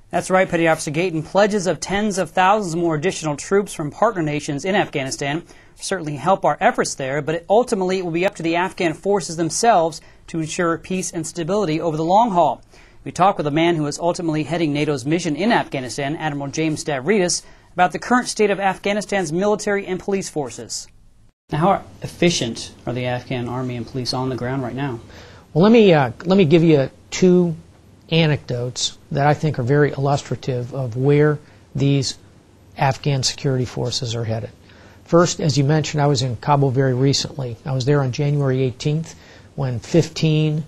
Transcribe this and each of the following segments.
That's right, Petty Officer Gayton. Pledges of tens of thousands more additional troops from partner nations in Afghanistan certainly help our efforts there, but ultimately it will be up to the Afghan forces themselves to ensure peace and stability over the long haul. We talked with a man who is ultimately heading NATO's mission in Afghanistan, Admiral James Stavridis, about the current state of Afghanistan's military and police forces. Now, how efficient are the Afghan army and police on the ground right now? Well, let me give you two anecdotes that I think are very illustrative of where these Afghan security forces are headed. First, as you mentioned, I was in Kabul very recently. I was there on January 18th when 15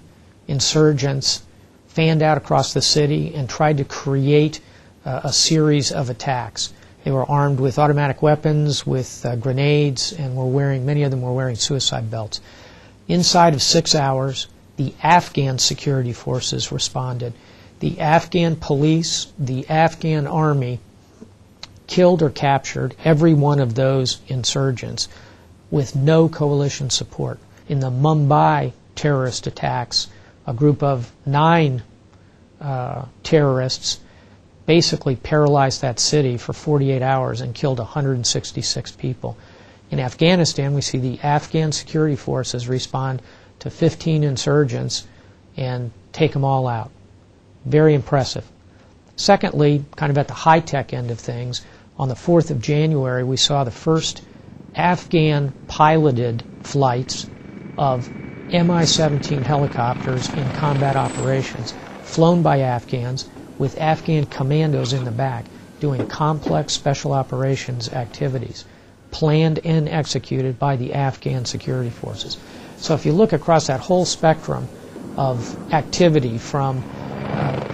insurgents fanned out across the city and tried to create a series of attacks. They were armed with automatic weapons, with grenades, and many of them were wearing suicide belts. Inside of 6 hours, the Afghan security forces responded. The Afghan police, the Afghan army killed or captured every one of those insurgents with no coalition support. In the Mumbai terrorist attacks, a group of 9 terrorists basically paralyzed that city for 48 hours and killed 166 people. In Afghanistan, we see the Afghan security forces respond to 15 insurgents and take them all out. Very impressive. Secondly, kind of at the high-tech end of things, on the 4th of January, we saw the first Afghan piloted flights of Mi-17 helicopters in combat operations, flown by Afghans with Afghan commandos in the back, doing complex special operations activities, planned and executed by the Afghan security forces. So if you look across that whole spectrum of activity from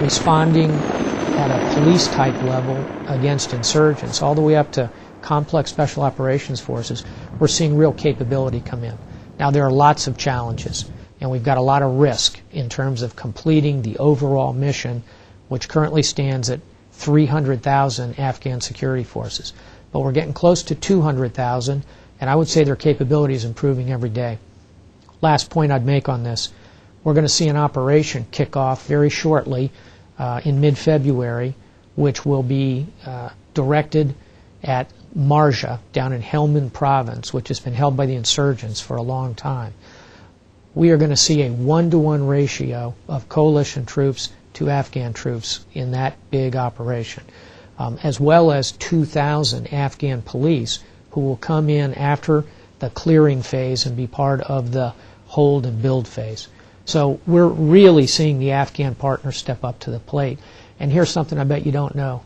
responding at a police type level against insurgents all the way up to complex special operations forces, we're seeing real capability come in. Now there are lots of challenges and we've got a lot of risk in terms of completing the overall mission, which currently stands at 300,000 Afghan security forces. But we're getting close to 200,000, and I would say their capability is improving every day. Last point I'd make on this, we're going to see an operation kick off very shortly in mid-February, which will be directed at Marja down in Helmand province, which has been held by the insurgents for a long time. We are going to see a 1-to-1 ratio of coalition troops to Afghan troops in that big operation, as well as 2,000 Afghan police who will come in after the clearing phase and be part of the hold and build phase. So we're really seeing the Afghan partners step up to the plate. And here's something I bet you don't know.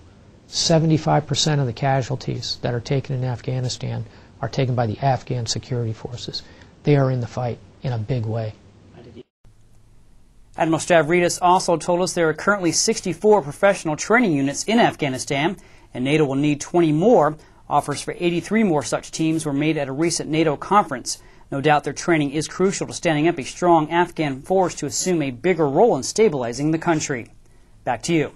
75% of the casualties that are taken in Afghanistan are taken by the Afghan security forces. They are in the fight in a big way. Admiral Stavridis also told us there are currently 64 professional training units in Afghanistan, and NATO will need 20 more. Offers for 83 more such teams were made at a recent NATO conference. No doubt their training is crucial to standing up a strong Afghan force to assume a bigger role in stabilizing the country. Back to you.